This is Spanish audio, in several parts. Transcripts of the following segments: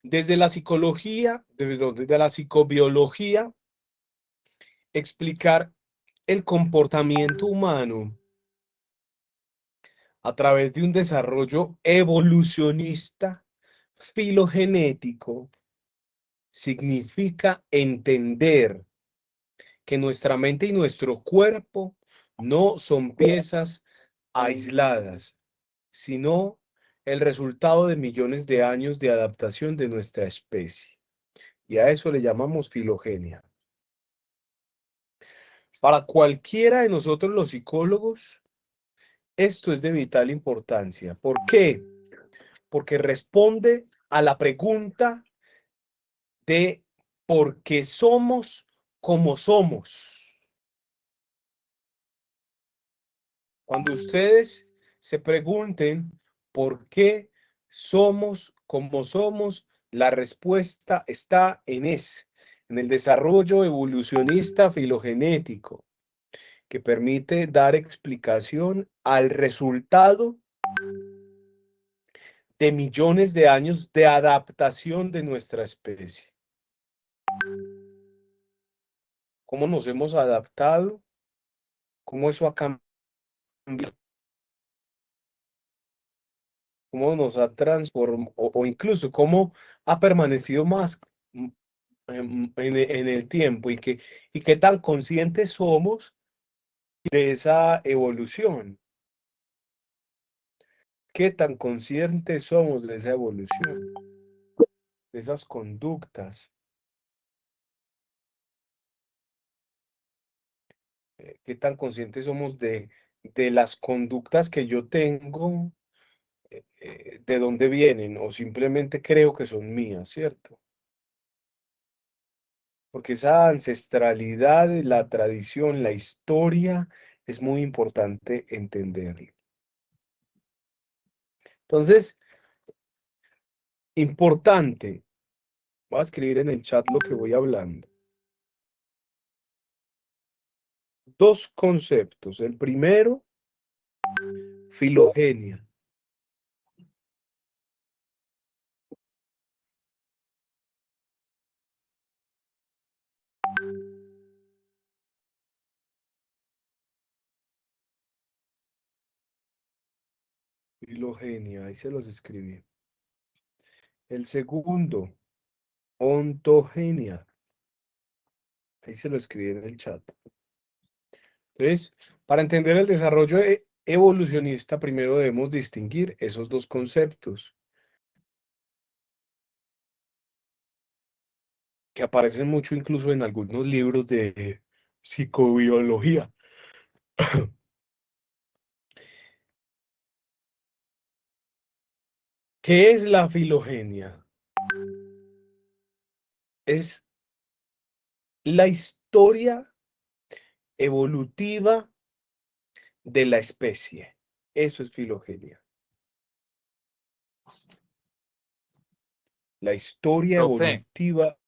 Desde la psicología, desde la psicobiología, explicar el comportamiento humano a través de un desarrollo evolucionista filogenético significa entender que nuestra mente y nuestro cuerpo no son piezas aisladas, sino el resultado de millones de años de adaptación de nuestra especie. Y a eso le llamamos filogenia. Para cualquiera de nosotros los psicólogos, esto es de vital importancia. ¿Por qué? Porque responde a la pregunta de por qué somos como somos. Cuando ustedes se pregunten por qué somos como somos, la respuesta está en el desarrollo evolucionista filogenético, que permite dar explicación al resultado de millones de años de adaptación de nuestra especie. ¿Cómo nos hemos adaptado? ¿Cómo eso ha cambiado? ¿Cómo nos ha transformado? O incluso cómo ha permanecido más en el tiempo y qué tan conscientes somos de esa evolución. ¿Qué tan conscientes somos de esa evolución? De esas conductas. ¿Qué tan conscientes somos de las conductas que yo tengo? ¿De dónde vienen? O simplemente creo que son mías, ¿cierto? Porque esa ancestralidad, la tradición, la historia, es muy importante entenderlo. Entonces, importante, voy a escribir en el chat lo que voy hablando. Dos conceptos. El primero, filogenia. Filogenia, ahí se los escribí. El segundo, ontogenia. Ahí se lo escribí en el chat. Entonces, para entender el desarrollo evolucionista, primero debemos distinguir esos dos conceptos que aparecen mucho incluso en algunos libros de psicobiología. ¿Qué es la filogenia? Es la historia evolutiva de la especie. Eso es filogenia. La historia Profe, evolutiva.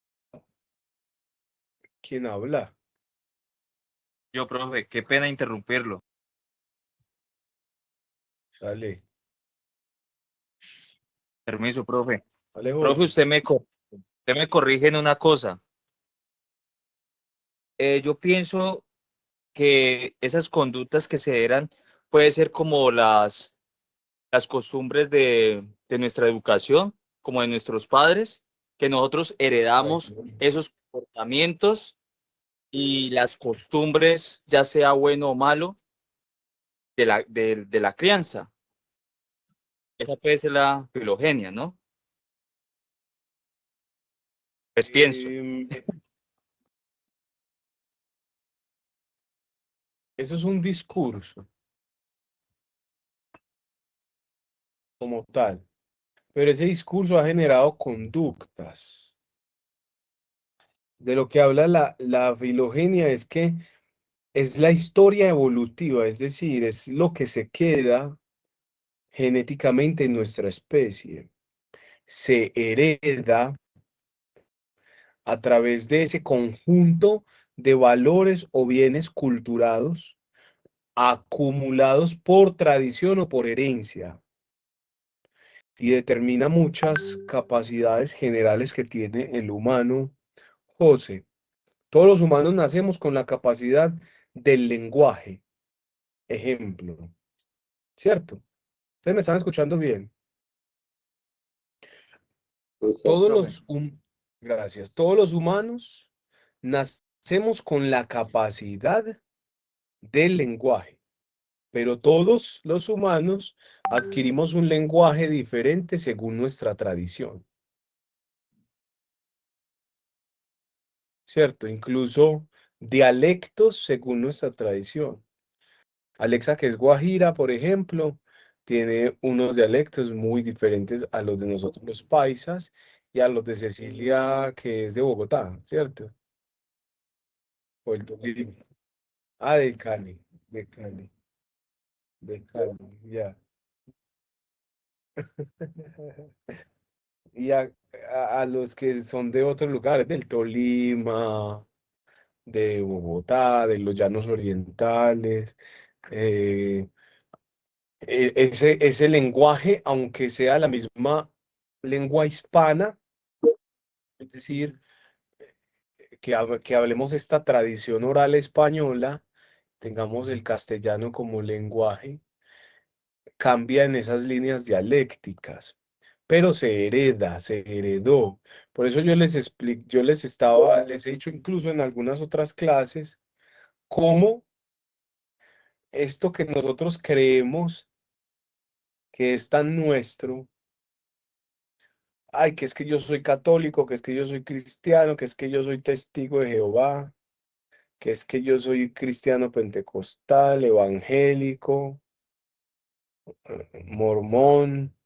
¿Quién habla? profe, qué pena interrumpirlo. Dale, Permiso, profe. dale, Profe, Jorge. usted me corrige en una cosa. Yo pienso que esas conductas que se eran puede ser como las costumbres de nuestra educación, como de nuestros padres, que nosotros Ay, heredamos no. esos comportamientos y las costumbres, ya sea bueno o malo, de la crianza. Esa puede ser la filogenia, ¿no? Pues pienso. Em, Eso es un discurso como tal, pero ese discurso ha generado conductas. De lo que habla la filogenia es que es la historia evolutiva, es decir, es lo que se queda genéticamente en nuestra especie. Se hereda a través de ese conjunto de valores o bienes culturados acumulados por tradición o por herencia. y determina muchas capacidades generales que tiene el humano. José, todos los humanos nacemos con la capacidad del lenguaje, ejemplo, ¿cierto? ¿Ustedes me están escuchando bien? Sí, Todos profe. los, gracias, todos los humanos nacemos con la capacidad del lenguaje, pero todos los humanos adquirimos un lenguaje diferente según nuestra tradición, ¿cierto? Incluso dialectos según nuestra tradición. Alexa, que es guajira, por ejemplo, tiene unos dialectos muy diferentes a los de nosotros los paisas y a los de Cecilia, que es de Bogotá, ¿cierto? O el Tolima. Ah, de Cali, de Cali, de Cali, ya. Y a los que son de otros lugares, del Tolima, de Bogotá, de los llanos orientales. eh, ese lenguaje, aunque sea la misma lengua hispana, es decir, que hablemos esta tradición oral española, tengamos el castellano como lenguaje, cambia en esas líneas dialécticas, pero se hereda, se heredó. Por eso yo les explico, les he dicho incluso en algunas otras clases, cómo esto que nosotros creemos que es tan nuestro, ay, que es que yo soy católico, que es que yo soy cristiano, que es que yo soy testigo de Jehová, que es que yo soy cristiano pentecostal, evangélico, mormón,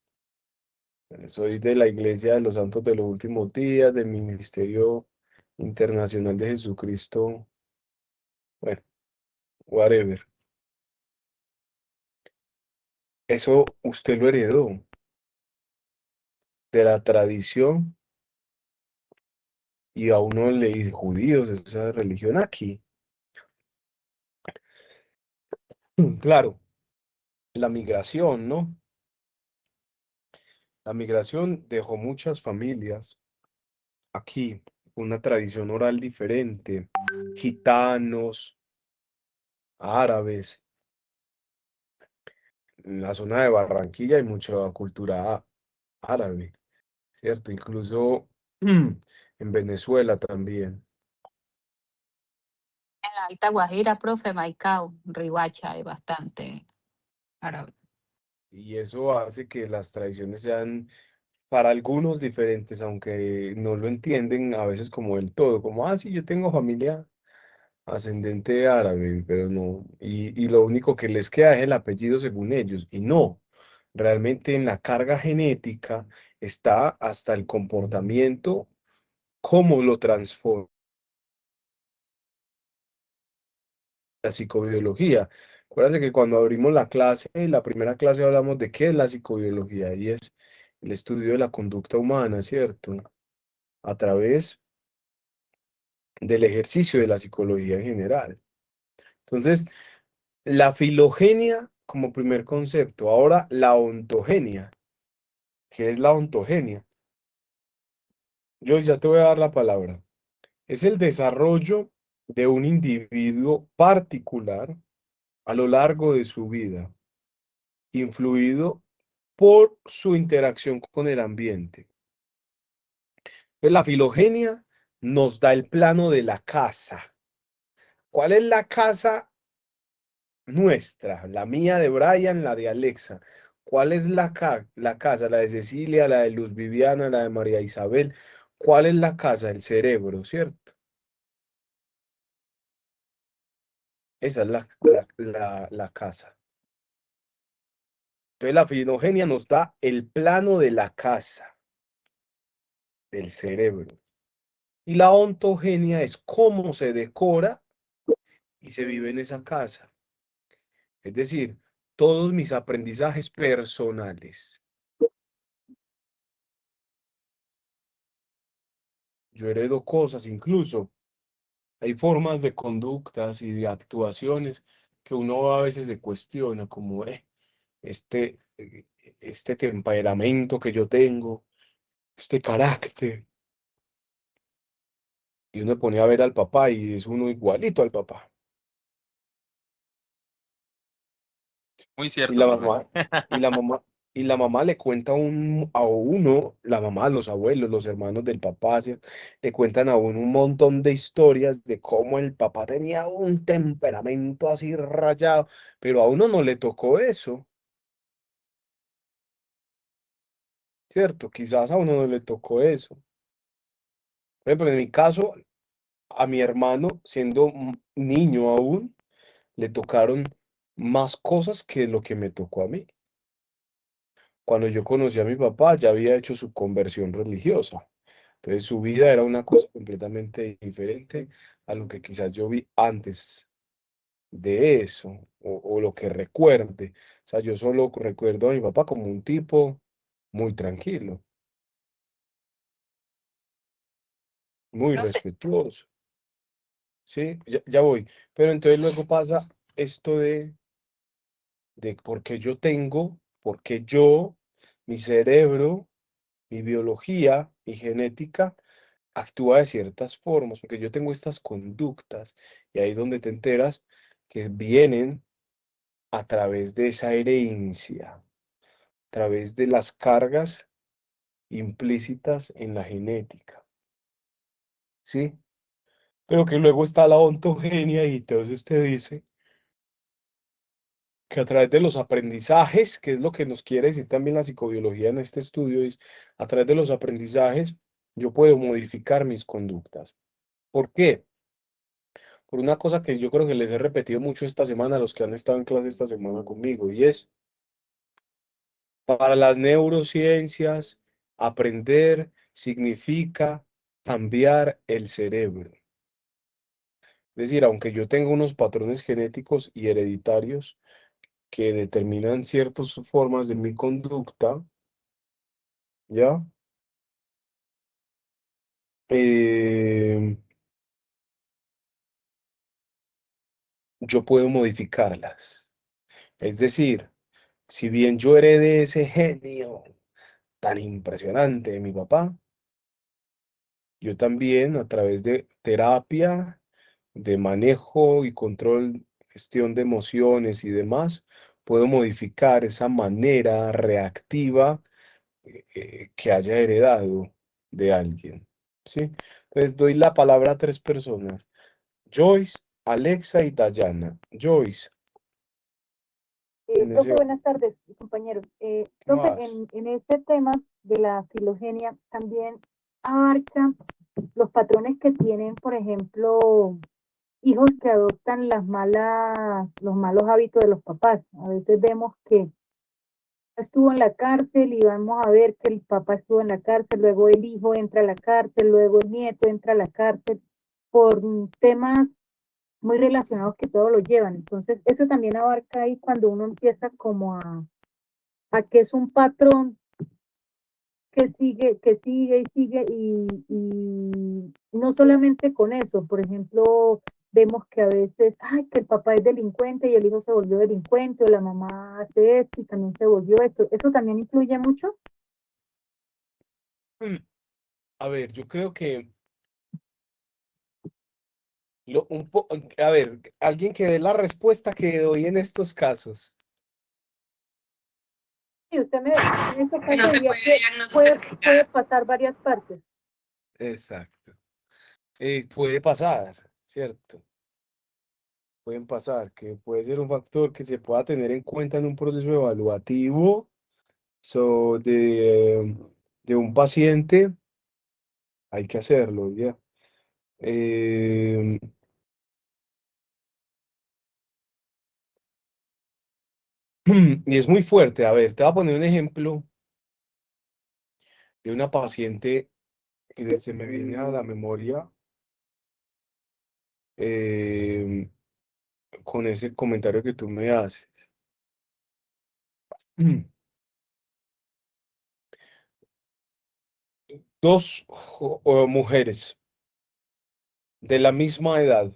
soy de la Iglesia de los Santos de los Últimos Días, del Ministerio Internacional de Jesucristo, bueno, whatever. Eso usted lo heredó de la tradición y a uno le dice judíos, esa religión aquí. Claro, la migración, ¿no? La migración dejó muchas familias aquí, una tradición oral diferente, gitanos, árabes. En la zona de Barranquilla hay mucha cultura árabe, ¿cierto? Incluso en Venezuela también. En la Alta Guajira, profe, Maicao, Riohacha, hay bastante árabe. Y eso hace que las tradiciones sean para algunos diferentes, aunque no lo entienden a veces como del todo, como, ah, sí, yo tengo familia ascendente árabe, pero no, y lo único que les queda es el apellido según ellos, y no, realmente en la carga genética está hasta el comportamiento, cómo lo transforma la psicobiología. Acuérdense que cuando abrimos la clase, en la primera clase hablamos de qué es la psicobiología, y es el estudio de la conducta humana, ¿cierto? A través del ejercicio de la psicología en general. Entonces, la filogenia como primer concepto. Ahora, la ontogenia. ¿Qué es la ontogenia? Yo ya te voy a dar la palabra. Es el desarrollo de un individuo particular a lo largo de su vida, influido por su interacción con el ambiente. Pues la filogenia nos da el plano de la casa. ¿Cuál es la casa nuestra? La mía de Brian, la de Alexa. ¿Cuál es la casa? La de Cecilia, la de Luz Viviana, la de María Isabel. ¿Cuál es la casa? El cerebro, ¿cierto? Esa es la casa. Entonces la filogenia nos da el plano de la casa, del cerebro. Y la ontogenia es cómo se decora y se vive en esa casa. Es decir, todos mis aprendizajes personales. Yo heredo cosas, incluso hay formas de conductas y de actuaciones que uno a veces se cuestiona, como, este, este temperamento que yo tengo, este carácter. Y uno pone a ver al papá y es uno igualito al papá. Muy Y cierto, la profe. mamá, y la mamá, y la mamá le cuenta a uno, la mamá, los abuelos, los hermanos del papá, ¿sí? Le cuentan a uno un montón de historias de cómo el papá tenía un temperamento así rayado, pero a uno no le tocó eso, ¿cierto? Quizás a uno no le tocó eso. Por ejemplo, en mi caso, a mi hermano, siendo niño aún, le tocaron más cosas que lo que me tocó a mí. Cuando yo conocí a mi papá, ya había hecho su conversión religiosa. Entonces su vida era una cosa completamente diferente a lo que quizás yo vi antes de eso, o lo que recuerde. O sea, yo solo recuerdo a mi papá como un tipo muy tranquilo, muy Profe, respetuoso. Sí, ya voy. Pero entonces luego pasa esto de por qué yo, mi cerebro, mi biología, mi genética, actúa de ciertas formas, porque yo tengo estas conductas, y ahí es donde te enteras que vienen a través de esa herencia, a través de las cargas implícitas en la genética, ¿sí? Pero que luego está la ontogenia y entonces te dice que a través de los aprendizajes, que es lo que nos quiere decir también la psicobiología en este estudio, es a través de los aprendizajes yo puedo modificar mis conductas. ¿Por qué? Por una cosa que yo creo que les he repetido mucho esta semana a los que han estado en clase esta semana conmigo, y es, para las neurociencias, aprender significa cambiar el cerebro. Es decir, aunque yo tenga unos patrones genéticos y hereditarios que determinan ciertas formas de mi conducta, ¿ya? Eh, yo puedo modificarlas. Es decir, si bien yo heredé ese genio tan impresionante de mi papá, yo también a través de terapia, de manejo y control, gestión de emociones y demás, puedo modificar esa manera reactiva que haya heredado de alguien. ¿Sí? Entonces doy la palabra a tres personas: Joyce, Alexa y Dayana. Joyce, en Profe, ese buenas tardes, compañeros. ¿qué Profe, más? en este tema de la filogenia también abarca los patrones que tienen, por ejemplo, hijos que adoptan los malos hábitos de los papás. A veces vemos que estuvo en la cárcel y vamos a ver que el papá estuvo en la cárcel, luego el hijo entra a la cárcel, luego el nieto entra a la cárcel por temas muy relacionados que todos lo llevan. Entonces, eso también abarca ahí cuando uno empieza como a que es un patrón que sigue y sigue y no solamente con eso, por ejemplo, vemos que a veces, ay, que el papá es delincuente y el hijo se volvió delincuente o la mamá hace esto y también se volvió esto, eso también influye mucho. A ver, yo creo que a ver, alguien que dé la respuesta que doy en estos casos. Y usted en este que no caso se diría puede que puede diagnosticar. pasar varias partes. Exacto. Puede pasar, ¿cierto? Pueden pasar, que puede ser un factor que se pueda tener en cuenta en un proceso evaluativo de un paciente. Hay que hacerlo, ¿ya? Eh, y es muy fuerte. A ver, te voy a poner un ejemplo de una paciente que se me viene a la memoria eh, con ese comentario que tú me haces. Dos mujeres de la misma edad,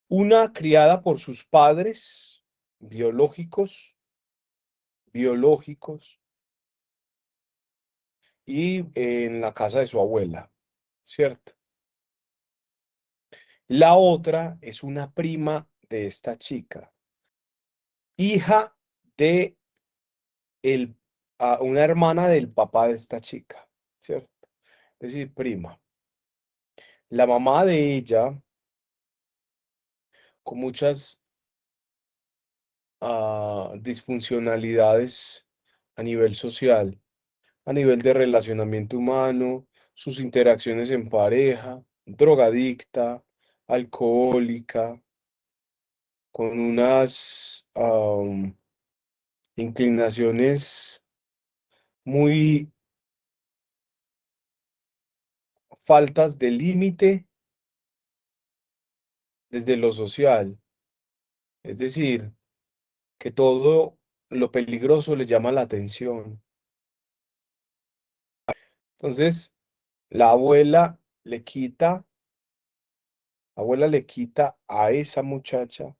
una criada por sus padres, biológicos, y en la casa de su abuela, ¿cierto? La otra es una prima de esta chica, hija de una hermana del papá de esta chica, ¿cierto? Es decir, prima. La mamá de ella, con muchas disfuncionalidades a nivel social, a nivel de relacionamiento humano, sus interacciones en pareja, drogadicta, alcohólica, con unas inclinaciones muy faltas de límite desde lo social. Es decir, que todo lo peligroso le llama la atención. Entonces, la abuela le quita a esa muchacha,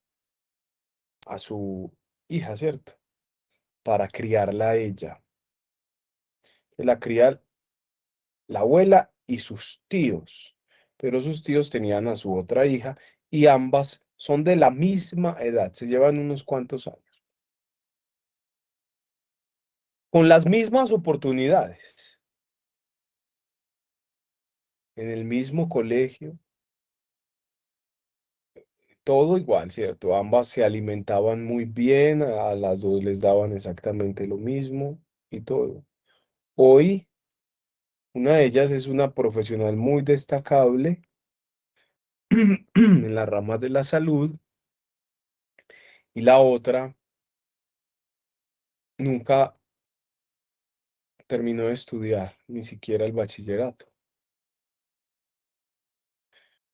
a su hija, ¿cierto? Para criarla a ella. La cría la abuela y sus tíos, pero sus tíos tenían a su otra hija y ambas son de la misma edad, se llevan unos cuantos años, con las mismas oportunidades, en el mismo colegio, todo igual, ¿cierto? Ambas se alimentaban muy bien, a las dos les daban exactamente lo mismo y todo. Hoy, una de ellas es una profesional muy destacable en las ramas de la salud y la otra nunca terminó de estudiar, ni siquiera el bachillerato,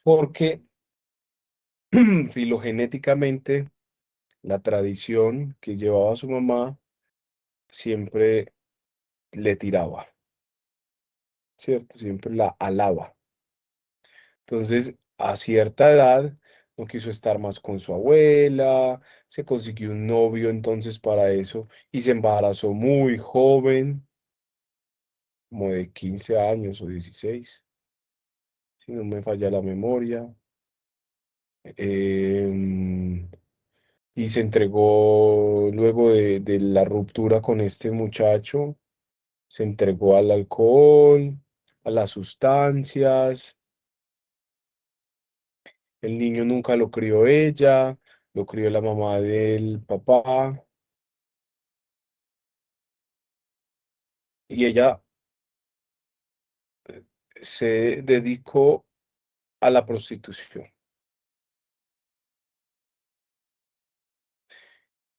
porque filogenéticamente la tradición que llevaba su mamá siempre le tiraba, ¿cierto? Siempre la alaba. Entonces, a cierta edad, no quiso estar más con su abuela, se consiguió un novio entonces para eso y se embarazó muy joven, como de 15 años o 16, si no me falla la memoria. Em, y se entregó luego de la ruptura con este muchacho, se entregó al alcohol, a las sustancias. El niño nunca lo crió ella, lo crió la mamá del papá y ella se dedicó a la prostitución.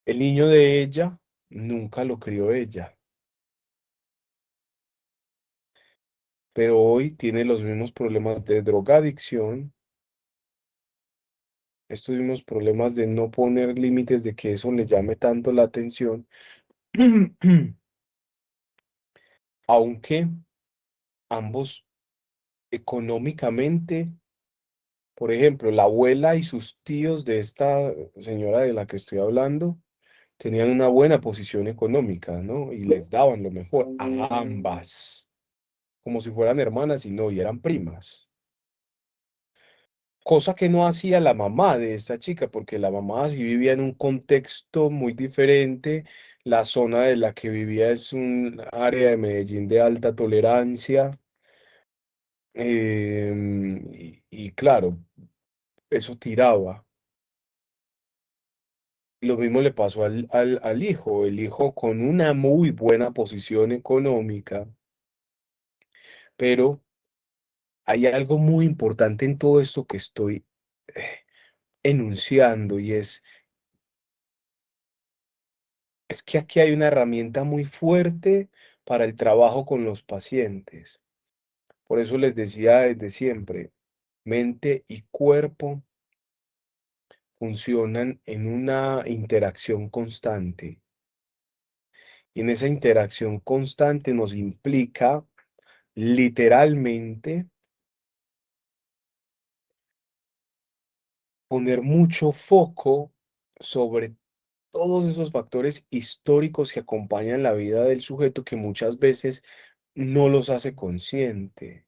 El niño de ella nunca lo crió ella, pero hoy tiene los mismos problemas de drogadicción, estos mismos problemas de no poner límites, de que eso le llame tanto la atención, aunque ambos económicamente, por ejemplo, la abuela y sus tíos de esta señora de la que estoy hablando, tenían una buena posición económica, ¿no? Y les daban lo mejor a ambas, como si fueran hermanas y no, y eran primas. Cosa que no hacía la mamá de esta chica, porque la mamá sí vivía en un contexto muy diferente. La zona de la que vivía es un área de Medellín de alta tolerancia. Y claro, eso tiraba. Lo mismo le pasó al hijo, el hijo con una muy buena posición económica, pero hay algo muy importante en todo esto que estoy enunciando y es que aquí hay una herramienta muy fuerte para el trabajo con los pacientes. Por eso les decía desde siempre, mente y cuerpo funcionan en una interacción constante. Y en esa interacción constante nos implica literalmente poner mucho foco sobre todos esos factores históricos que acompañan la vida del sujeto que muchas veces no los hace consciente.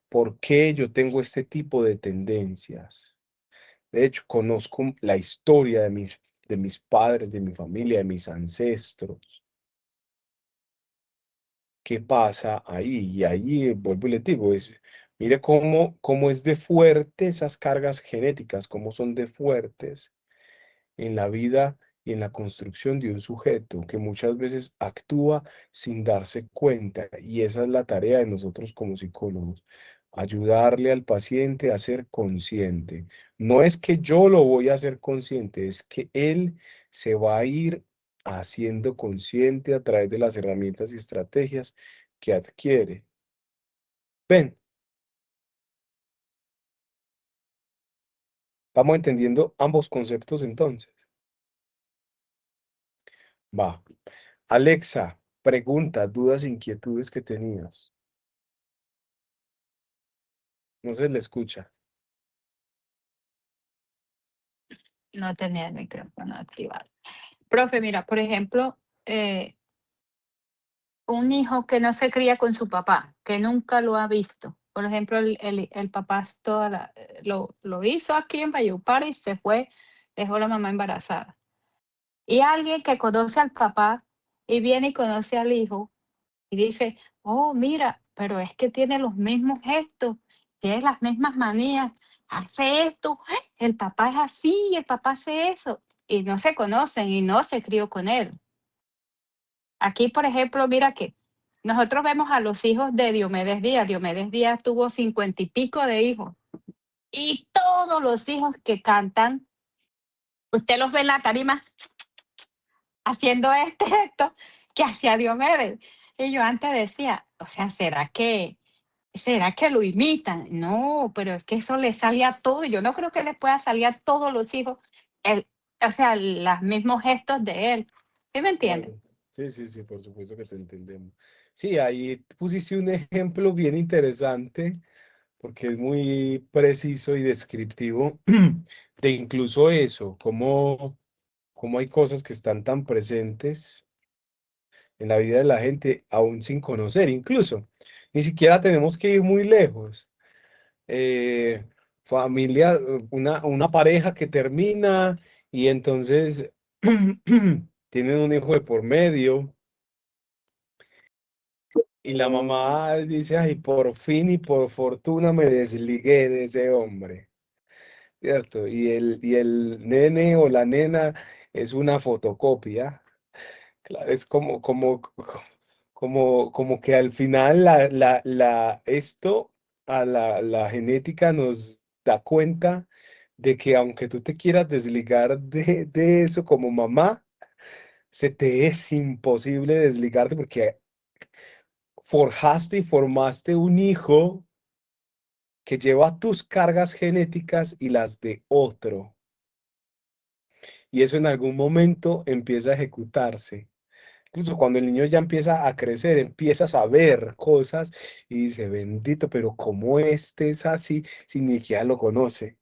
¿Por qué yo tengo este tipo de tendencias? De hecho, conozco la historia de mis padres, de mi familia, de mis ancestros. ¿Qué pasa ahí? Y ahí vuelvo y les digo, mire cómo es de fuerte esas cargas genéticas, cómo son de fuertes en la vida y en la construcción de un sujeto que muchas veces actúa sin darse cuenta. Y esa es la tarea de nosotros como psicólogos, ayudarle al paciente a ser consciente. No es que yo lo voy a hacer consciente, es que él se va a ir haciendo consciente a través de las herramientas y estrategias que adquiere. Ven, vamos entendiendo ambos conceptos entonces. Va. Alexa, pregunta, dudas, inquietudes que tenías. No se le escucha. No tenía el micrófono activado. Profe, mira, por ejemplo, un hijo que no se cría con su papá, que nunca lo ha visto. Por ejemplo, el papá lo hizo aquí en Valledupar y se fue, dejó a la mamá embarazada. Y alguien que conoce al papá y viene y conoce al hijo y dice, oh, mira, pero es que tiene los mismos gestos, tiene las mismas manías, hace esto, el papá es así, el papá hace eso. Y no se conocen y no se crió con él. Aquí, por ejemplo, mira que nosotros vemos a los hijos de Diomedes Díaz. Diomedes Díaz tuvo 50 y pico de hijos. Y todos los hijos que cantan, usted los ve en la tarima haciendo esto que hacía Diomedes. Y yo antes decía, o sea, ¿será que lo imitan? No, pero es que eso le sale a todo. Yo no creo que les pueda salir a todos los hijos, el, o sea, los mismos gestos de él. ¿Sí me entiendes? Claro. Sí, sí, sí, por supuesto que te entendemos. Sí, ahí pusiste un ejemplo bien interesante porque es muy preciso y descriptivo de incluso eso, cómo hay cosas que están tan presentes en la vida de la gente aún sin conocer, incluso. Ni siquiera tenemos que ir muy lejos. Familia, una pareja que termina y entonces tienen un hijo de por medio y la mamá dice, ay, por fin y por fortuna me desligué de ese hombre, ¿cierto? Y el nene o la nena es una fotocopia. Claro, es como que al final esto a la genética nos da cuenta de que aunque tú te quieras desligar de eso como mamá, se te es imposible desligarte porque forjaste y formaste un hijo que lleva tus cargas genéticas y las de otro. Y eso en algún momento empieza a ejecutarse. Incluso cuando el niño ya empieza a crecer, empieza a saber cosas y dice, bendito, pero ¿cómo este es así si ni siquiera lo conoce?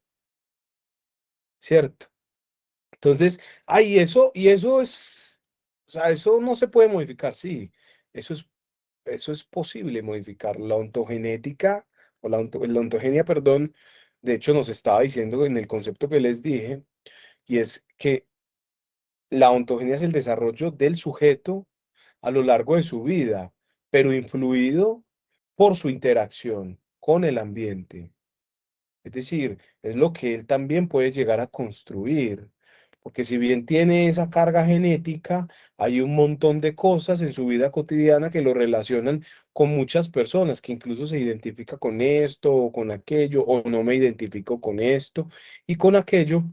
¿Cierto? Entonces, y eso es, o sea, eso no se puede modificar, sí, eso es posible modificar. La ontogenética, la ontogenia, perdón, de hecho nos estaba diciendo en el concepto que les dije, y es que la ontogenia es el desarrollo del sujeto a lo largo de su vida, pero influido por su interacción con el ambiente. Es decir, es lo que él también puede llegar a construir. Porque si bien tiene esa carga genética, hay un montón de cosas en su vida cotidiana que lo relacionan con muchas personas, que incluso se identifica con esto o con aquello, o no me identifico con esto y con aquello.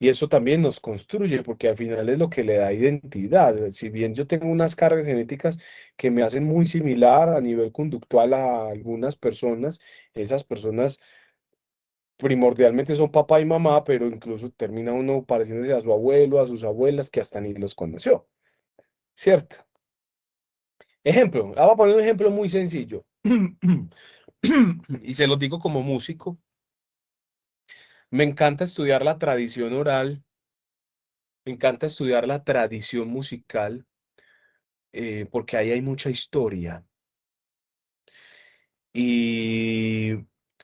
Y eso también nos construye, porque al final es lo que le da identidad. Si bien yo tengo unas cargas genéticas que me hacen muy similar a nivel conductual a algunas personas, esas personas primordialmente son papá y mamá, pero incluso termina uno pareciéndose a su abuelo, a sus abuelas, que hasta ni los conoció, ¿cierto? Ejemplo, voy a poner un ejemplo muy sencillo. Y se los digo como músico. Me encanta estudiar la tradición oral Me encanta estudiar la tradición musical porque ahí hay mucha historia. Y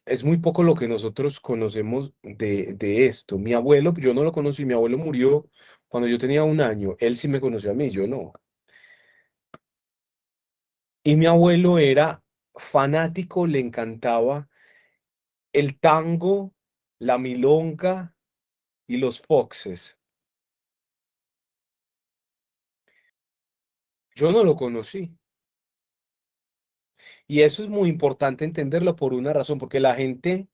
es muy poco lo que nosotros conocemos de esto. Mi abuelo, yo no lo conocí, mi abuelo murió cuando yo tenía 1 año. Él sí me conoció a mí, yo no. Y mi abuelo era fanático, le encantaba el tango, la milonga y los foxes. Yo no lo conocí. Y eso es muy importante entenderlo por una razón, porque la gente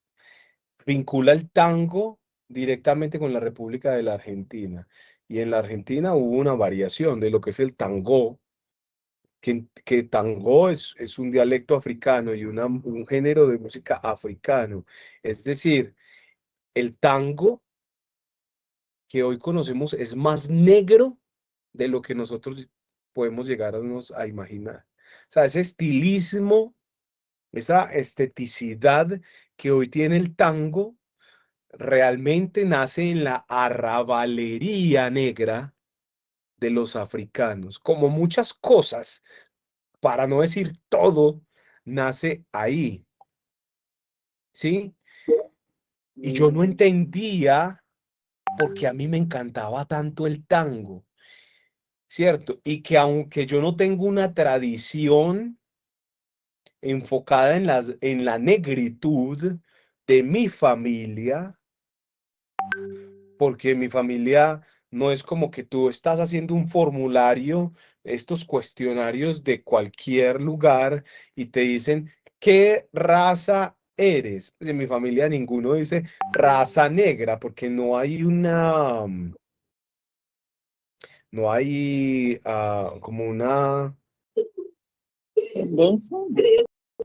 vincula el tango directamente con la República de la Argentina. Y en la Argentina hubo una variación de lo que es el tango, que tango es un dialecto africano y un género de música africano. Es decir, el tango que hoy conocemos es más negro de lo que nosotros podemos llegarnos a imaginar. O sea, ese estilismo, esa esteticidad que hoy tiene el tango, realmente nace en la arrabalería negra de los africanos. Como muchas cosas, para no decir todo, nace ahí, ¿sí? Y yo no entendía por qué a mí me encantaba tanto el tango, ¿cierto? Y que aunque yo no tengo una tradición enfocada en la negritud de mi familia, porque mi familia no es como que tú estás haciendo un formulario, estos cuestionarios de cualquier lugar y te dicen, ¿qué raza eres? Pues en mi familia ninguno dice raza negra, porque no hay no hay como una Tendencia.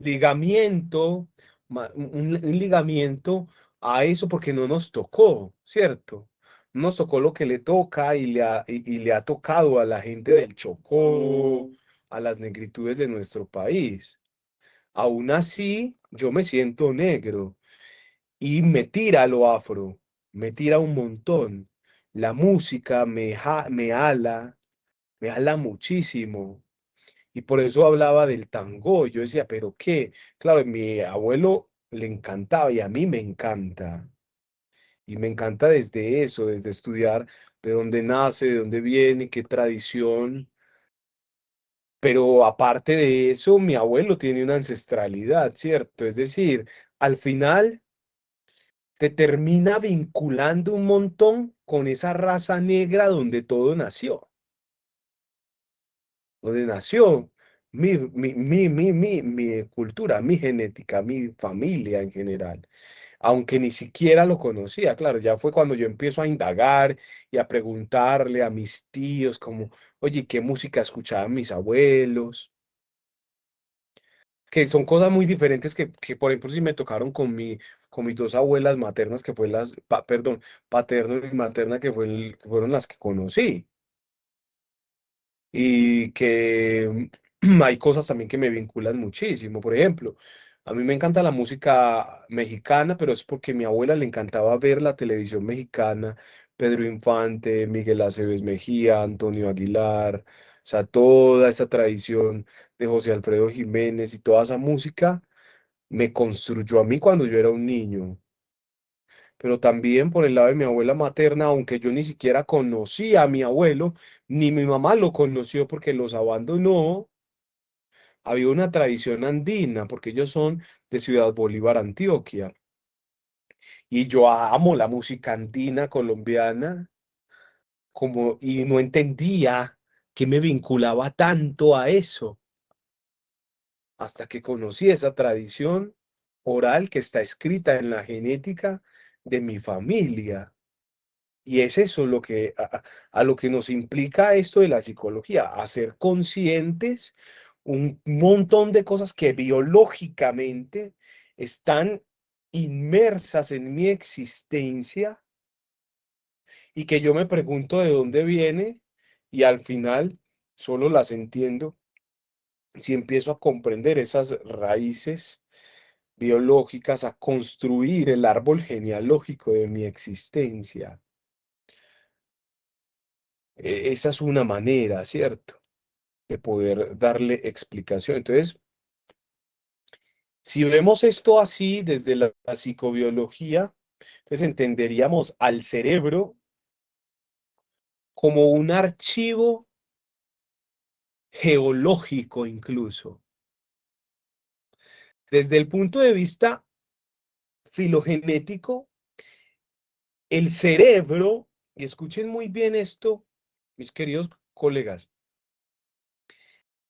ligamiento, un ligamiento a eso porque no nos tocó, ¿cierto? No nos tocó lo que le toca y le ha tocado a la gente del Chocó, a las negritudes de nuestro país. Aún así, yo me siento negro y me tira lo afro, me tira un montón. La música me ala muchísimo. Y por eso hablaba del tango. Yo decía, ¿pero qué? Claro, a mi abuelo le encantaba y a mí me encanta. Y me encanta desde eso, desde estudiar de dónde nace, de dónde viene, qué tradición. Pero aparte de eso, mi abuelo tiene una ancestralidad, ¿cierto? Es decir, al final te termina vinculando un montón con esa raza negra donde nació mi cultura, mi genética, mi familia en general, aunque ni siquiera lo conocía, claro, ya fue cuando yo empiezo a indagar y a preguntarle a mis tíos como, oye, ¿qué música escuchaban mis abuelos? Que son cosas muy diferentes que por ejemplo, si me tocaron con mis dos abuelas maternas, que fue perdón, paterno y materna, que fueron las que conocí. Y que hay cosas también que me vinculan muchísimo. Por ejemplo, a mí me encanta la música mexicana, pero es porque a mi abuela le encantaba ver la televisión mexicana, Pedro Infante, Miguel Aceves Mejía, Antonio Aguilar, o sea, toda esa tradición de José Alfredo Jiménez y toda esa música me construyó a mí cuando yo era un niño. Pero también por el lado de mi abuela materna, aunque yo ni siquiera conocía a mi abuelo, ni mi mamá lo conoció porque los abandonó, había una tradición andina, porque ellos son de Ciudad Bolívar, Antioquia, y yo amo la música andina colombiana, y no entendía qué me vinculaba tanto a eso, hasta que conocí esa tradición oral que está escrita en la genética de mi familia. Y es eso a lo que nos implica esto de la psicología, a ser conscientes un montón de cosas que biológicamente están inmersas en mi existencia y que yo me pregunto de dónde viene y al final solo las entiendo si empiezo a comprender esas raíces biológicas, a construir el árbol genealógico de mi existencia. Esa es una manera, ¿cierto?, de poder darle explicación. Entonces, si vemos esto así desde la psicobiología, entonces entenderíamos al cerebro como un archivo geológico incluso. Desde el punto de vista filogenético, el cerebro, y escuchen muy bien esto, mis queridos colegas,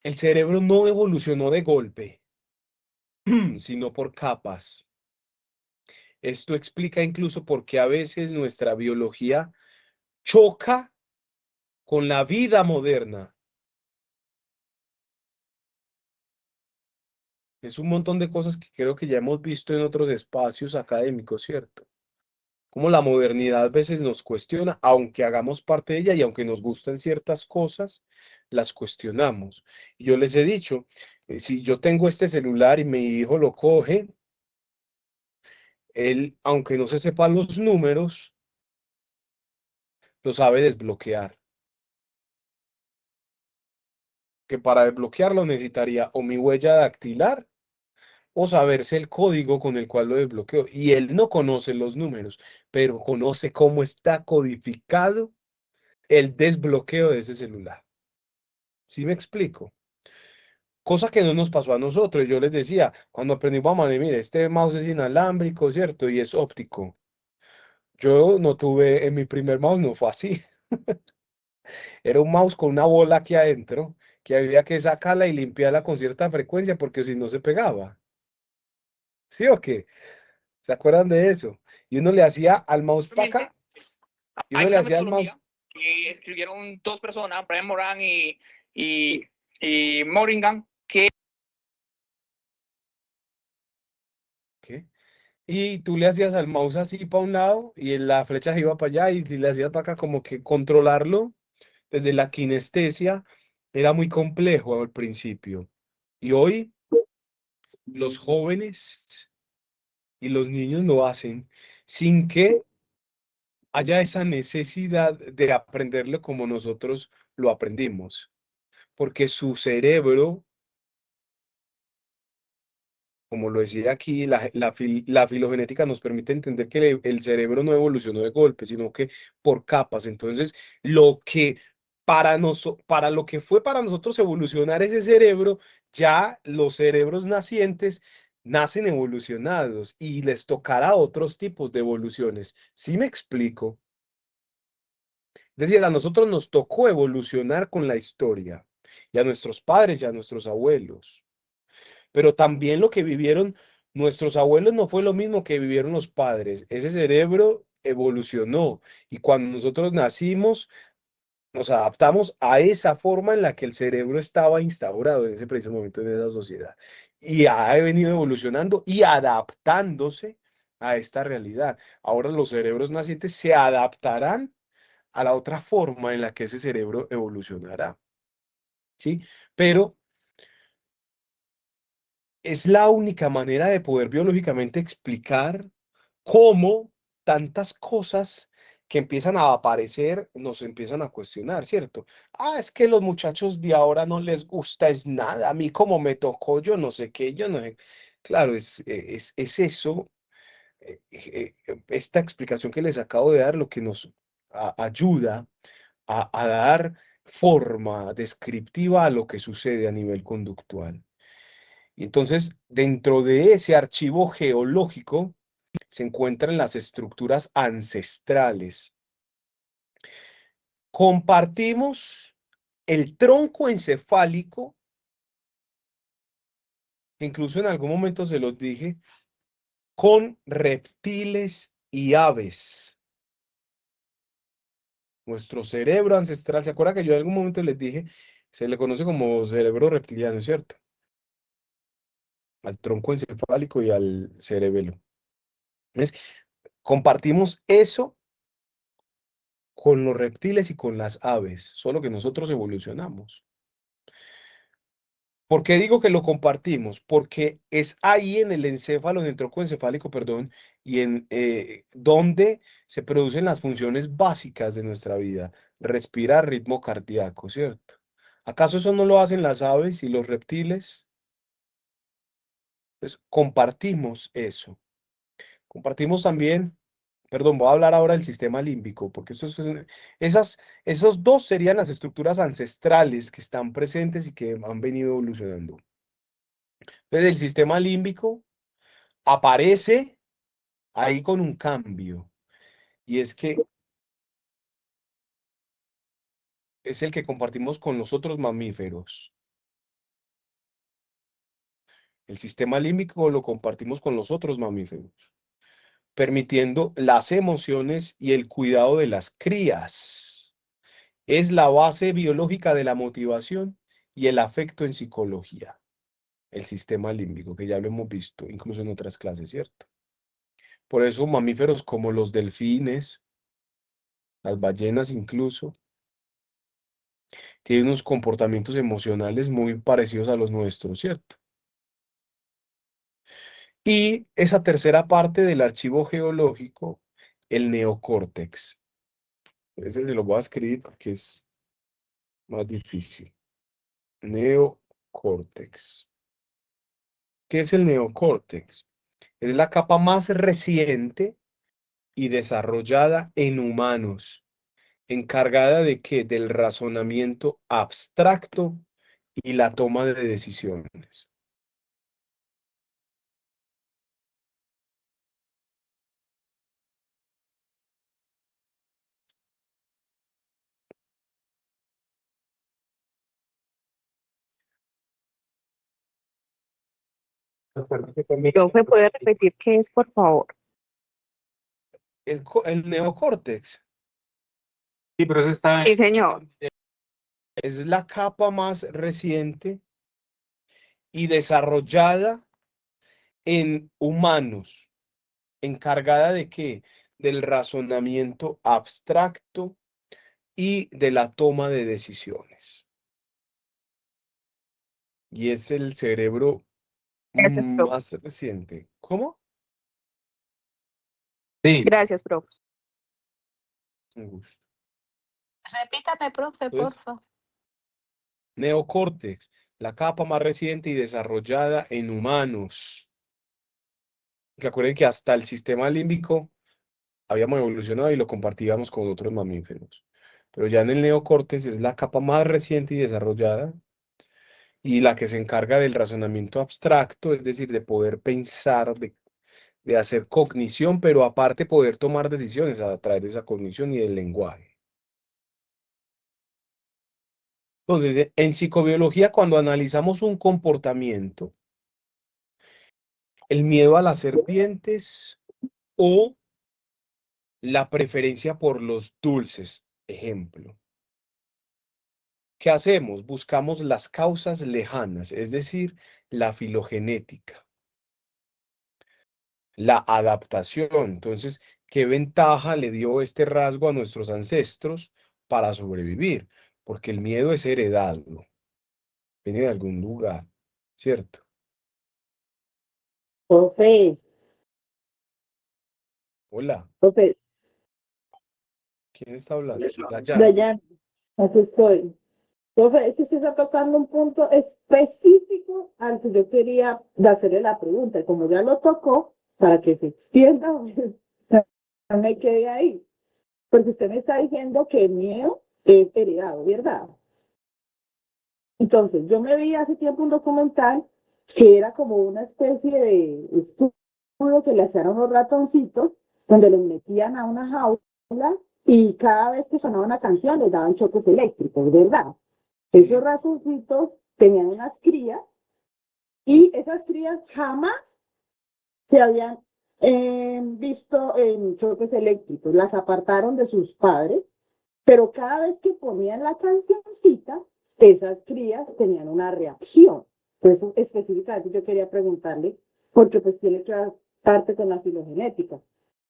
el cerebro no evolucionó de golpe, sino por capas. Esto explica incluso por qué a veces nuestra biología choca con la vida moderna. Es un montón de cosas que creo que ya hemos visto en otros espacios académicos, ¿cierto? Como la modernidad a veces nos cuestiona, aunque hagamos parte de ella y aunque nos gusten ciertas cosas, las cuestionamos. Y yo les he dicho, si yo tengo este celular y mi hijo lo coge, él, aunque no se sepa los números, lo sabe desbloquear. Que para desbloquearlo necesitaría o mi huella dactilar o saberse el código con el cual lo desbloqueo. Y él no conoce los números, pero conoce cómo está codificado el desbloqueo de ese celular. ¿Sí me explico? Cosa que no nos pasó a nosotros. Yo les decía, cuando aprendimos a manejar, mire, este mouse es inalámbrico, ¿cierto? Y es óptico. Yo no tuve, en mi primer mouse no fue así. Era un mouse con una bola aquí adentro, que había que sacarla y limpiarla con cierta frecuencia, porque si no se pegaba. ¿Sí o qué? ¿Se acuerdan de eso? Y uno le hacía al mouse para acá, y Hay uno le una hacía al mouse. metodología que escribieron dos personas, Brian Moran y Moringan, que ¿Qué? Y tú le hacías al mouse así para un lado y la flecha iba para allá y si le hacías para acá como que controlarlo desde la kinestesia era muy complejo al principio. Y hoy los jóvenes y los niños lo hacen sin que haya esa necesidad de aprenderlo como nosotros lo aprendimos, porque su cerebro, como lo decía aquí, la filogenética nos permite entender que el cerebro no evolucionó de golpe, sino que por capas. Entonces, lo que para lo que fue para nosotros evolucionar ese cerebro, ya los cerebros nacientes nacen evolucionados y les tocará otros tipos de evoluciones. ¿Sí me explico? Es decir, a nosotros nos tocó evolucionar con la historia, y a nuestros padres y a nuestros abuelos. Pero también lo que vivieron nuestros abuelos no fue lo mismo que vivieron los padres. Ese cerebro evolucionó y cuando nosotros nacimos, nos adaptamos a esa forma en la que el cerebro estaba instaurado en ese preciso momento en esa sociedad. Y ha venido evolucionando y adaptándose a esta realidad. Ahora los cerebros nacientes se adaptarán a la otra forma en la que ese cerebro evolucionará. ¿Sí? Pero es la única manera de poder biológicamente explicar cómo tantas cosas que empiezan a aparecer nos empiezan a cuestionar, ¿cierto? Ah, es que los muchachos de ahora no les gusta es nada, a mí como me tocó, yo no sé qué, yo no sé. Claro, es eso, esta explicación que les acabo de dar, lo que nos ayuda a dar forma descriptiva a lo que sucede a nivel conductual. Y entonces, dentro de ese archivo geológico se encuentran las estructuras ancestrales. Compartimos el tronco encefálico, que incluso en algún momento se los dije, con reptiles y aves. Nuestro cerebro ancestral, ¿se acuerdan que yo en algún momento les dije? Se le conoce como cerebro reptiliano, ¿cierto? Al tronco encefálico y al cerebelo. Entonces, compartimos eso con los reptiles y con las aves, solo que nosotros evolucionamos. ¿Por qué digo que lo compartimos? Porque es ahí en el encéfalo, en el tronco encefálico, perdón, y en donde se producen las funciones básicas de nuestra vida. Respirar, ritmo cardíaco, ¿cierto? ¿Acaso eso no lo hacen las aves y los reptiles? Pues compartimos eso. Compartimos también, perdón, voy a hablar ahora del sistema límbico, porque esos dos serían las estructuras ancestrales que están presentes y que han venido evolucionando. Entonces, el sistema límbico aparece ahí con un cambio, y es que es el que compartimos con los otros mamíferos. El sistema límbico lo compartimos con los otros mamíferos, permitiendo las emociones y el cuidado de las crías. Es la base biológica de la motivación y el afecto en psicología. El sistema límbico, que ya lo hemos visto incluso en otras clases, ¿cierto? Por eso mamíferos como los delfines, las ballenas incluso, tienen unos comportamientos emocionales muy parecidos a los nuestros, ¿cierto? Y esa tercera parte del archivo geológico, el neocórtex. Ese se lo voy a escribir porque es más difícil. Neocórtex. ¿Qué es el neocórtex? Es la capa más reciente y desarrollada en humanos, encargada de qué? Del razonamiento abstracto y la toma de decisiones. ¿Me puede repetir qué es, por favor? El neocórtex Sí, pero eso está Sí, señor. es la capa más reciente y desarrollada en humanos, encargada de qué? Del razonamiento abstracto y de la toma de decisiones. Y es el cerebro Gracias, profe. más reciente. ¿Cómo? Sí. Gracias, profe. Un gusto. Repítame, profe, Entonces, porfa. neocórtex, la capa más reciente y desarrollada en humanos. Que acuerden que hasta el sistema límbico habíamos evolucionado y lo compartíamos con otros mamíferos. Pero ya en el neocórtex es la capa más reciente y desarrollada y la que se encarga del razonamiento abstracto, es decir, de poder pensar, de hacer cognición, pero aparte poder tomar decisiones a través de esa cognición y del lenguaje. Entonces, en psicobiología, cuando analizamos un comportamiento, el miedo a las serpientes o la preferencia por los dulces, ejemplo. ¿Qué hacemos? Buscamos las causas lejanas, es decir, la filogenética, la adaptación. Entonces, ¿qué ventaja le dio este rasgo a nuestros ancestros para sobrevivir? Porque el miedo es heredado, viene de algún lugar, ¿cierto? Profe, Hola, profe, ¿quién está hablando? Dayan. Dayan, aquí estoy. Profe, es que usted está tocando un punto específico al que yo quería hacerle la pregunta. Y como ya lo tocó, para que se extienda, no me quede ahí. Porque usted me está diciendo que el miedo es heredado, ¿verdad? Entonces, yo me vi hace tiempo un documental que era como una especie de estudio que le hacían a unos ratoncitos, donde los metían a una jaula y cada vez que sonaba una canción les daban choques eléctricos, ¿verdad? Esos ratoncitos tenían unas crías y esas crías jamás se habían visto en choques eléctricos, las apartaron de sus padres, pero cada vez que ponían la cancioncita, esas crías tenían una reacción. Por eso específicamente yo quería preguntarle, porque pues tiene que ver parte con la filogenética.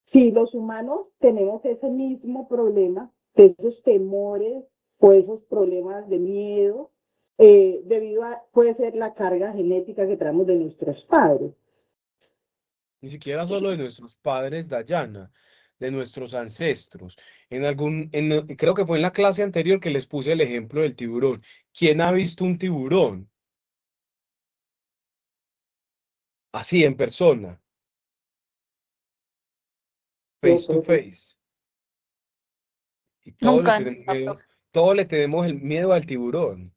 Si los humanos tenemos ese mismo problema, de esos temores o esos problemas de miedo, puede ser la carga genética que traemos de nuestros padres. Ni siquiera solo de nuestros padres, Dayana, de nuestros ancestros. Creo que fue en la clase anterior que les puse el ejemplo del tiburón. ¿Quién ha visto un tiburón? Así, en persona, face to face. Y todos le Nunca. tenemos miedo, todos le tenemos el miedo al tiburón.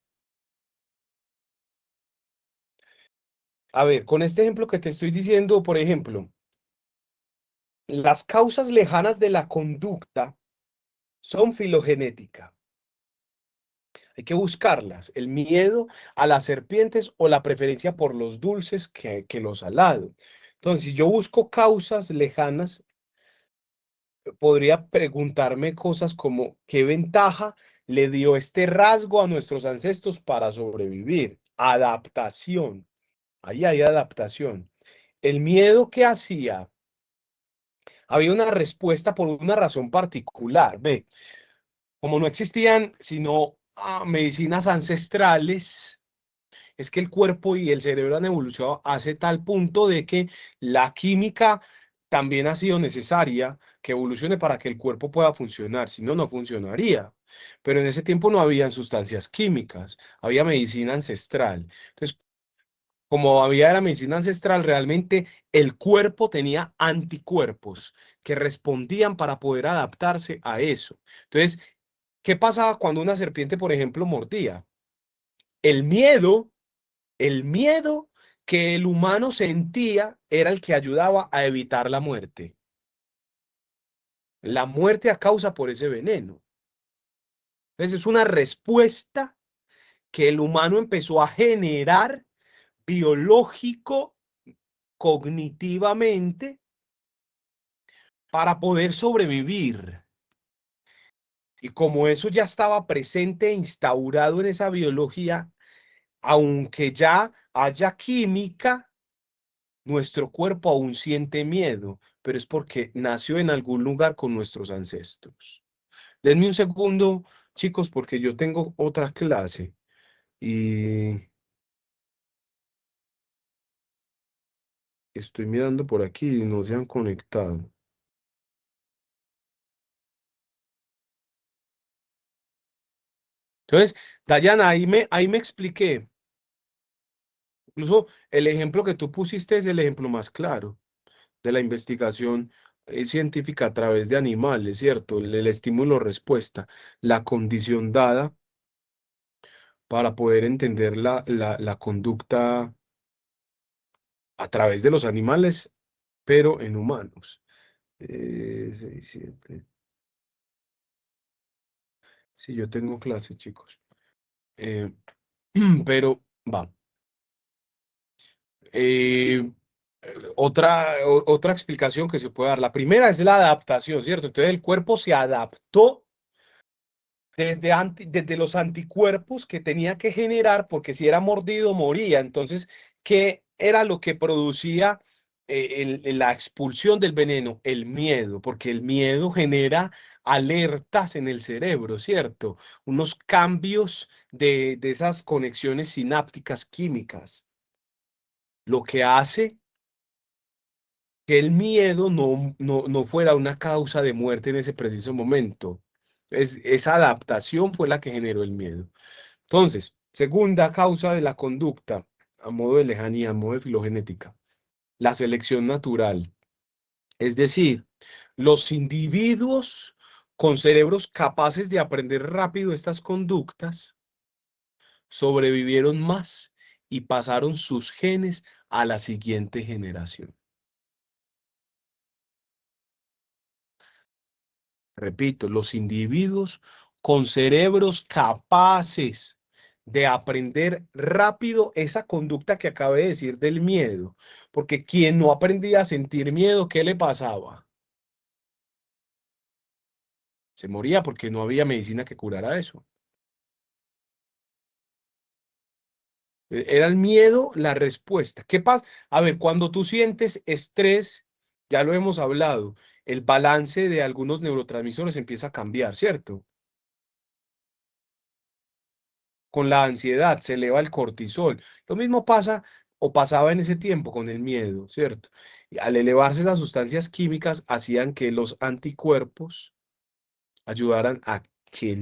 A ver, con este ejemplo que te estoy diciendo, por ejemplo, las causas lejanas de la conducta son filogenética. Hay que buscarlas. El miedo a las serpientes o la preferencia por los dulces que los salados. Entonces, si yo busco causas lejanas, podría preguntarme cosas como ¿qué ventaja le dio este rasgo a nuestros ancestros para sobrevivir? Adaptación. Ahí hay adaptación. El miedo que hacía, había una respuesta por una razón particular. Ve, como no existían sino medicinas ancestrales, es que el cuerpo y el cerebro han evolucionado hace tal punto de que la química también ha sido necesaria que evolucione para que el cuerpo pueda funcionar, si no, no funcionaría. Pero en ese tiempo no habían sustancias químicas, había medicina ancestral. Entonces, como había la medicina ancestral, realmente el cuerpo tenía anticuerpos que respondían para poder adaptarse a eso. Entonces, ¿qué pasaba cuando una serpiente, por ejemplo, mordía? El miedo El miedo que el humano sentía era el que ayudaba a evitar la muerte. La muerte a causa por ese veneno. Entonces es una respuesta que el humano empezó a generar biológico, cognitivamente, para poder sobrevivir. Y como eso ya estaba presente e instaurado en esa biología, aunque ya haya química, nuestro cuerpo aún siente miedo, pero es porque nació en algún lugar con nuestros ancestros. Denme un segundo, chicos, porque yo tengo otra clase y estoy mirando por aquí y no se han conectado. Entonces, Dayana, ahí me expliqué. Incluso el ejemplo que tú pusiste es el ejemplo más claro de la investigación científica a través de animales, ¿cierto? El estímulo-respuesta, la condición dada para poder entender la conducta a través de los animales, pero en humanos. 6, 7. Sí, yo tengo clase, chicos. Eh, pero va. Eh, otra explicación que se puede dar. La primera es la adaptación, ¿cierto? Entonces el cuerpo se adaptó desde los anticuerpos que tenía que generar, porque si era mordido, moría. Entonces, ¿qué era lo que producía la expulsión del veneno? El miedo, porque el miedo genera alertas en el cerebro, ¿cierto? Unos cambios de esas conexiones sinápticas químicas, lo que hace que el miedo no fuera una causa de muerte en ese preciso momento. Esa adaptación fue la que generó el miedo. Entonces, segunda causa de la conducta, a modo de lejanía, a modo de filogenética, la selección natural. Es decir, los individuos con cerebros capaces de aprender rápido estas conductas sobrevivieron más y pasaron sus genes a la siguiente generación. Repito, los individuos con cerebros capaces de aprender rápido esa conducta que acabé de decir del miedo, porque quien no aprendía a sentir miedo, ¿qué le pasaba? Se moría porque no había medicina que curara eso. Era el miedo la respuesta. ¿Qué pasa? A ver, cuando tú sientes estrés, ya lo hemos hablado, el balance de algunos neurotransmisores empieza a cambiar, ¿cierto? con la ansiedad, se eleva el cortisol. Lo mismo pasa o pasaba en ese tiempo con el miedo, ¿cierto? Y al elevarse las sustancias químicas hacían que los anticuerpos ayudaran a que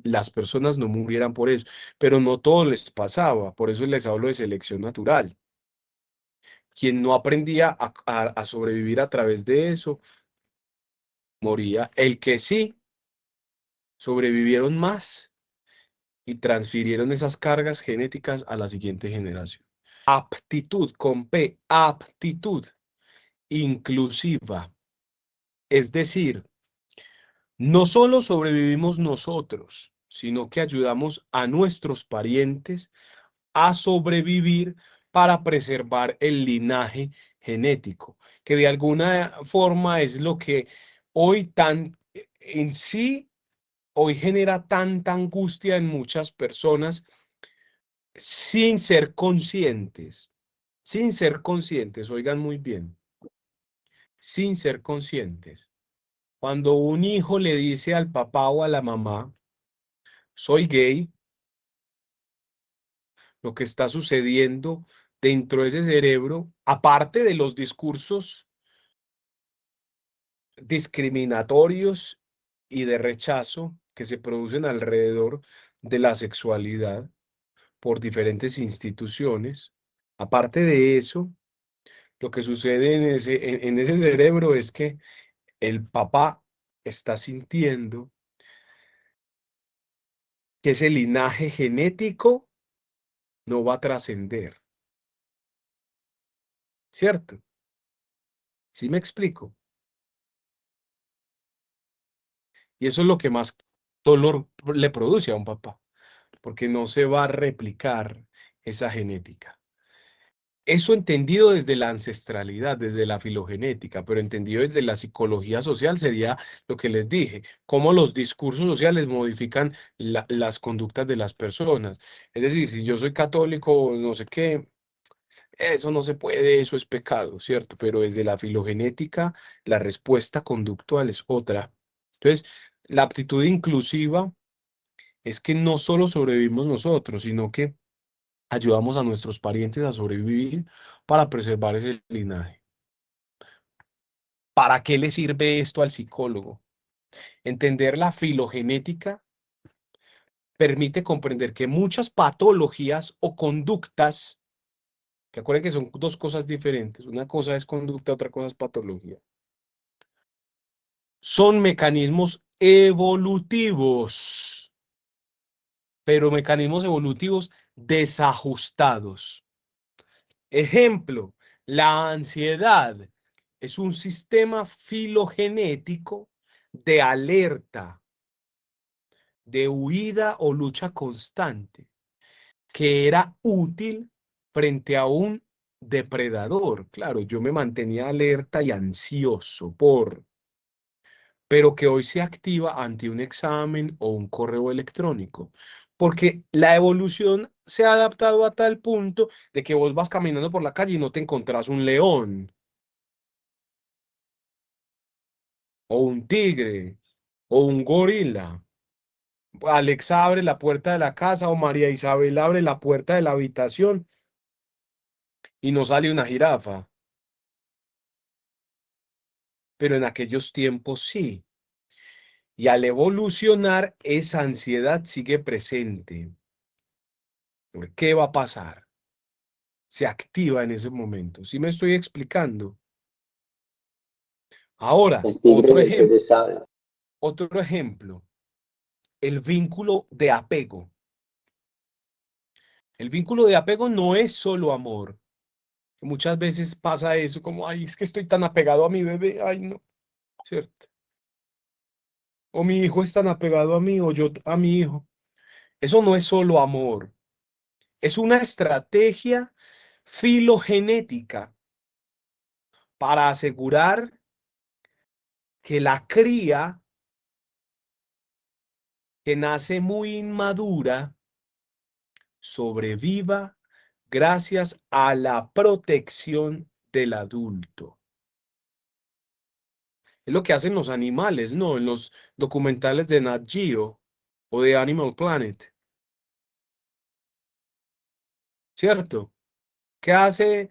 las personas no murieran por eso, pero no todo les pasaba, por eso les hablo de selección natural. Quien no aprendía a sobrevivir a través de eso, moría. El que sí, sobrevivieron más y transfirieron esas cargas genéticas a la siguiente generación. Aptitud, con P, aptitud inclusiva. Es decir, no solo sobrevivimos nosotros, sino que ayudamos a nuestros parientes a sobrevivir para preservar el linaje genético, que de alguna forma es lo que hoy en sí, hoy genera tanta angustia en muchas personas sin ser conscientes, oigan muy bien, sin ser conscientes. Cuando un hijo le dice al papá o a la mamá, soy gay, lo que está sucediendo dentro de ese cerebro, aparte de los discursos discriminatorios y de rechazo que se producen alrededor de la sexualidad por diferentes instituciones, aparte de eso, lo que sucede en ese cerebro es que el papá está sintiendo que ese linaje genético no va a trascender, ¿cierto? ¿Sí me explico? Y eso es lo que más dolor le produce a un papá, porque no se va a replicar esa genética. Eso entendido desde la ancestralidad, desde la filogenética, pero entendido desde la psicología social sería lo que les dije, cómo los discursos sociales modifican las conductas de las personas. Es decir, si yo soy católico, no sé qué, eso no se puede, eso es pecado, ¿cierto? Pero desde la filogenética, la respuesta conductual es otra. Entonces, la aptitud inclusiva es que no solo sobrevivimos nosotros, sino que ayudamos a nuestros parientes a sobrevivir para preservar ese linaje. ¿Para qué le sirve esto al psicólogo? Entender la filogenética permite comprender que muchas patologías o conductas, que acuérdense que son dos cosas diferentes, una cosa es conducta, otra cosa es patología, son mecanismos evolutivos, pero mecanismos evolutivos desajustados. Ejemplo, la ansiedad es un sistema filogenético de alerta, de huida o lucha constante, que era útil frente a un depredador. Claro, yo me mantenía alerta y ansioso pero que hoy se activa ante un examen o un correo electrónico. Porque la evolución se ha adaptado a tal punto de que vos vas caminando por la calle y no te encontrás un león, o un tigre, o un gorila. Alex abre la puerta de la casa o María Isabel abre la puerta de la habitación y no sale una jirafa. Pero en aquellos tiempos sí. Y al evolucionar, esa ansiedad sigue presente. ¿Qué va a pasar? Se activa en ese momento. ¿Sí me estoy explicando? Ahora, El tigre del que le sabe. otro ejemplo, el vínculo de apego. El vínculo de apego no es solo amor. Muchas veces pasa eso, como, ay, es que estoy tan apegado a mi bebé, ay, no, ¿cierto? O mi hijo es tan apegado a mí, o yo a mi hijo. Eso no es solo amor, es una estrategia filogenética para asegurar que la cría que nace muy inmadura sobreviva gracias a la protección del adulto. Es lo que hacen los animales, ¿no? En los documentales de Nat Geo o de Animal Planet. ¿cierto? ¿Qué hace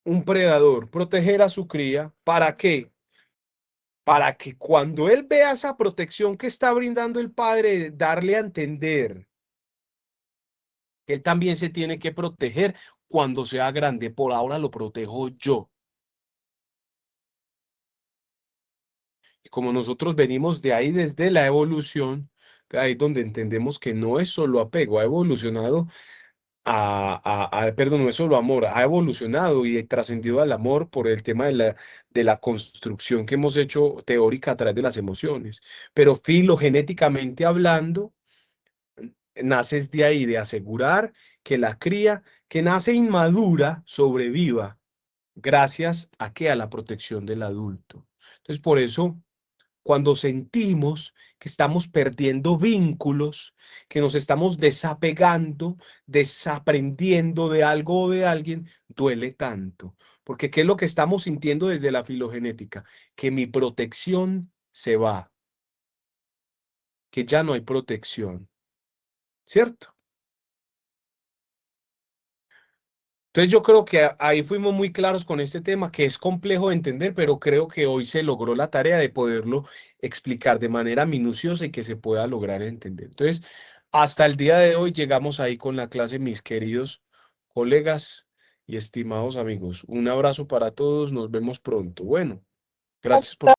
un predador? Proteger a su cría. ¿Para qué? Para que cuando él vea esa protección que está brindando el padre, darle a entender que él también se tiene que proteger cuando sea grande. Por ahora lo protejo yo. Y como nosotros venimos de ahí desde la evolución, de ahí donde entendemos que no es solo apego, ha evolucionado perdón, no es solo amor, ha evolucionado y trascendido al amor por el tema de la construcción que hemos hecho teórica a través de las emociones. Pero filogenéticamente hablando, naces de ahí, de asegurar que la cría que nace inmadura sobreviva gracias a que a la protección del adulto. Entonces, por eso cuando sentimos que estamos perdiendo vínculos, que nos estamos desapegando, desaprendiendo de algo o de alguien, duele tanto. Porque ¿qué es lo que estamos sintiendo desde la filogenética? Que mi protección se va, que ya no hay protección, ¿cierto? Entonces yo creo que ahí fuimos muy claros con este tema, que es complejo de entender, pero creo que hoy se logró la tarea de poderlo explicar de manera minuciosa y que se pueda lograr entender. Entonces, hasta el día de hoy llegamos ahí con la clase, mis queridos colegas y estimados amigos. Un abrazo para todos, nos vemos pronto. Bueno, gracias por...